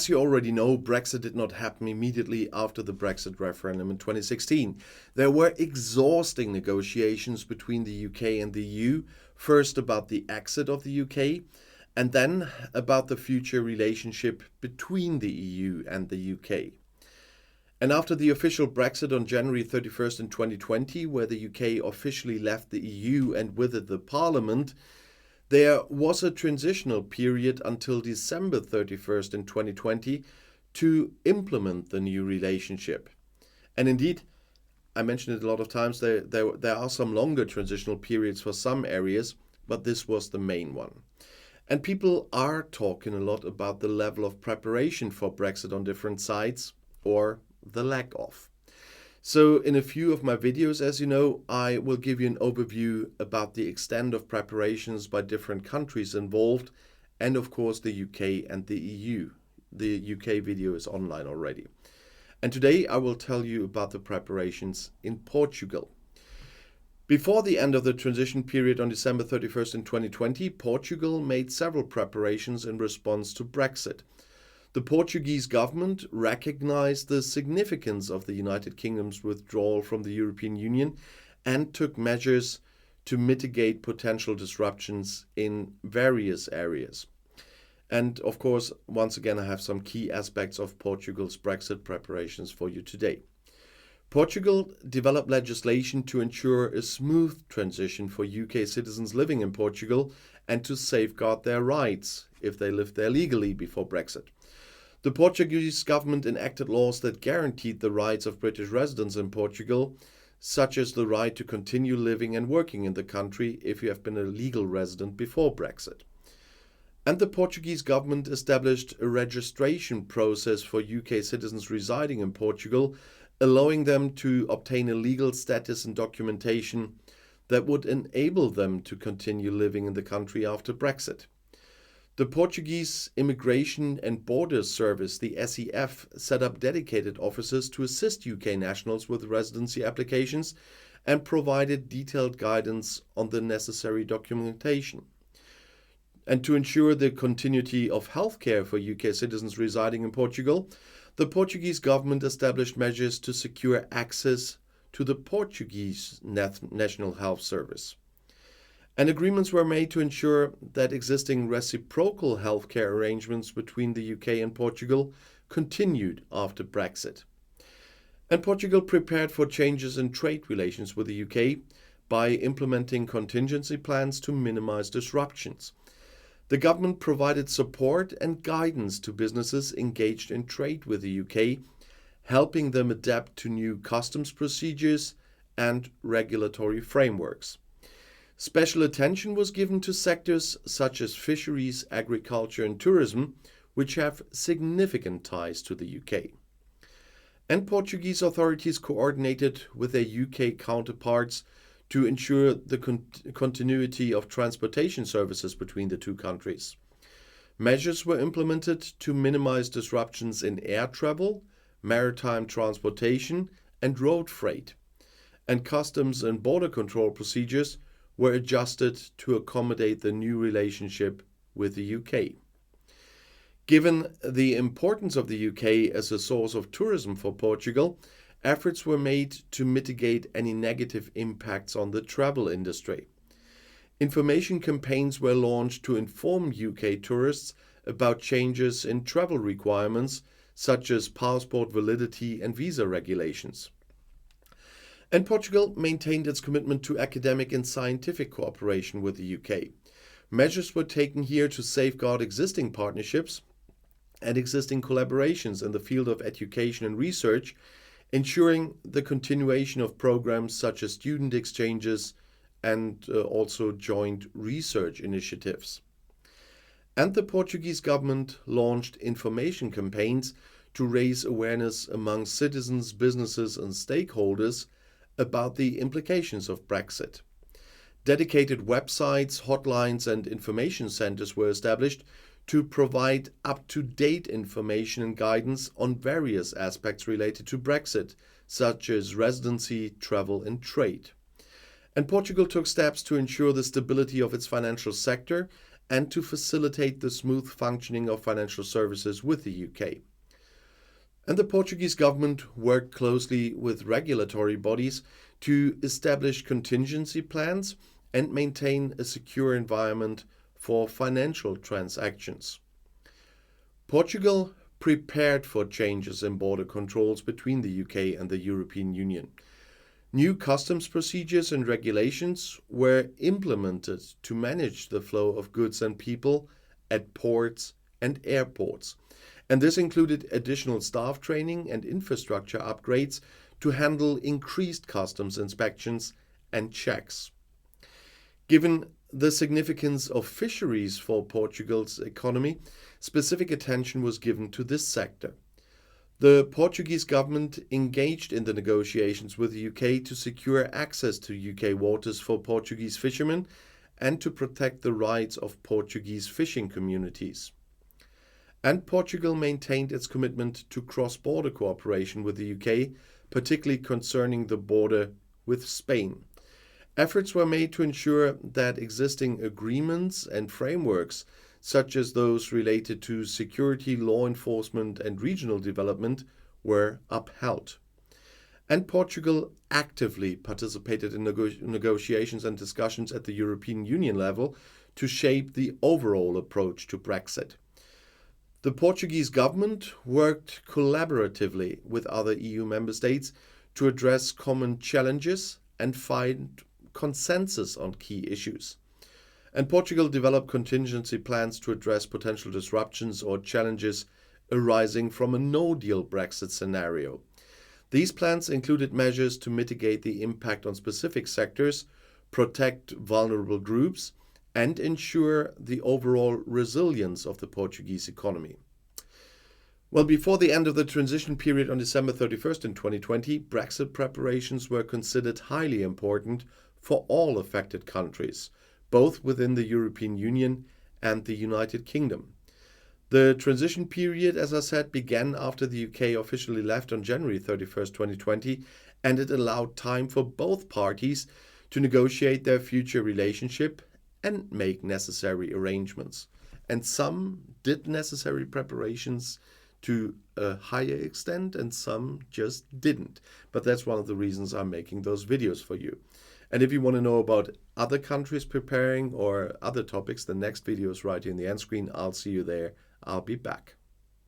as you already know, Brexit did not happen immediately after the Brexit referendum in 2016. There were exhausting negotiations between the UK and the EU, first about the exit of the UK, and then about the future relationship between the EU and the UK. And after the official Brexit on January 31st in 2020, where the UK officially left the EU and with it the Parliament, there was a transitional period until December 31st in 2020 to implement the new relationship. And indeed, I mentioned it a lot of times, there are some longer transitional periods for some areas, but this was the main one. And people are talking a lot about the level of preparation for Brexit on different sides, or the lack of. So in a few of my videos, as you know, I will give you an overview about the extent of preparations by different countries involved, and of course the UK and the EU. The UK video is online already. And today I will tell you about the preparations in Portugal. Before the end of the transition period on December 31st in 2020, Portugal made several preparations in response to Brexit. The Portuguese government recognized the significance of the United Kingdom's withdrawal from the European Union and took measures to mitigate potential disruptions in various areas. And of course, once again, I have some key aspects of Portugal's Brexit preparations for you today. Portugal developed legislation to ensure a smooth transition for UK citizens living in Portugal and to safeguard their rights if they lived there legally before Brexit. The Portuguese government enacted laws that guaranteed the rights of British residents in Portugal, such as the right to continue living and working in the country if you have been a legal resident before Brexit. And the Portuguese government established a registration process for UK citizens residing in Portugal, allowing them to obtain a legal status and documentation that would enable them to continue living in the country after Brexit. The Portuguese Immigration and Borders Service, the SEF, set up dedicated offices to assist UK nationals with residency applications and provided detailed guidance on the necessary documentation. And to ensure the continuity of healthcare for UK citizens residing in Portugal, the Portuguese government established measures to secure access to the Portuguese National Health Service. And agreements were made to ensure that existing reciprocal healthcare arrangements between the UK and Portugal continued after Brexit. And Portugal prepared for changes in trade relations with the UK by implementing contingency plans to minimize disruptions. The government provided support and guidance to businesses engaged in trade with the UK, helping them adapt to new customs procedures and regulatory frameworks. Special attention was given to sectors such as fisheries, agriculture and tourism, which have significant ties to the UK. And Portuguese authorities coordinated with their UK counterparts to ensure the continuity of transportation services between the two countries. Measures were implemented to minimize disruptions in air travel, maritime transportation and road freight. And customs and border control procedures were adjusted to accommodate the new relationship with the UK. Given the importance of the UK as a source of tourism for Portugal, efforts were made to mitigate any negative impacts on the travel industry. Information campaigns were launched to inform UK tourists about changes in travel requirements, such as passport validity and visa regulations. And Portugal maintained its commitment to academic and scientific cooperation with the UK. Measures were taken here to safeguard existing partnerships and existing collaborations in the field of education and research, ensuring the continuation of programs such as student exchanges and also joint research initiatives. And the Portuguese government launched information campaigns to raise awareness among citizens, businesses and stakeholders about the implications of Brexit. Dedicated websites, hotlines and information centers were established to provide up-to-date information and guidance on various aspects related to Brexit, such as residency, travel and trade. And Portugal took steps to ensure the stability of its financial sector and to facilitate the smooth functioning of financial services with the UK. And the Portuguese government worked closely with regulatory bodies to establish contingency plans and maintain a secure environment for financial transactions. Portugal prepared for changes in border controls between the UK and the European Union. New customs procedures and regulations were implemented to manage the flow of goods and people at ports and airports. And this included additional staff training and infrastructure upgrades to handle increased customs inspections and checks. Given the significance of fisheries for Portugal's economy, specific attention was given to this sector. The Portuguese government engaged in the negotiations with the UK to secure access to UK waters for Portuguese fishermen and to protect the rights of Portuguese fishing communities. And Portugal maintained its commitment to cross-border cooperation with the UK, particularly concerning the border with Spain. Efforts were made to ensure that existing agreements and frameworks, such as those related to security, law enforcement, and regional development, were upheld. And Portugal actively participated in negotiations and discussions at the European Union level to shape the overall approach to Brexit. The Portuguese government worked collaboratively with other EU member states to address common challenges and find consensus on key issues. And Portugal developed contingency plans to address potential disruptions or challenges arising from a no-deal Brexit scenario. These plans included measures to mitigate the impact on specific sectors, protect vulnerable groups, and ensure the overall resilience of the Portuguese economy. Well, before the end of the transition period on December 31st in 2020, Brexit preparations were considered highly important for all affected countries, both within the European Union and the United Kingdom. The transition period, as I said, began after the UK officially left on January 31st, 2020, and it allowed time for both parties to negotiate their future relationship and make necessary arrangements. And some did necessary preparations to a higher extent, and some just didn't. But that's one of the reasons I'm making those videos for you. And if you want to know about other countries preparing or other topics, the next video is right here in the end screen. I'll see you there. I'll be back.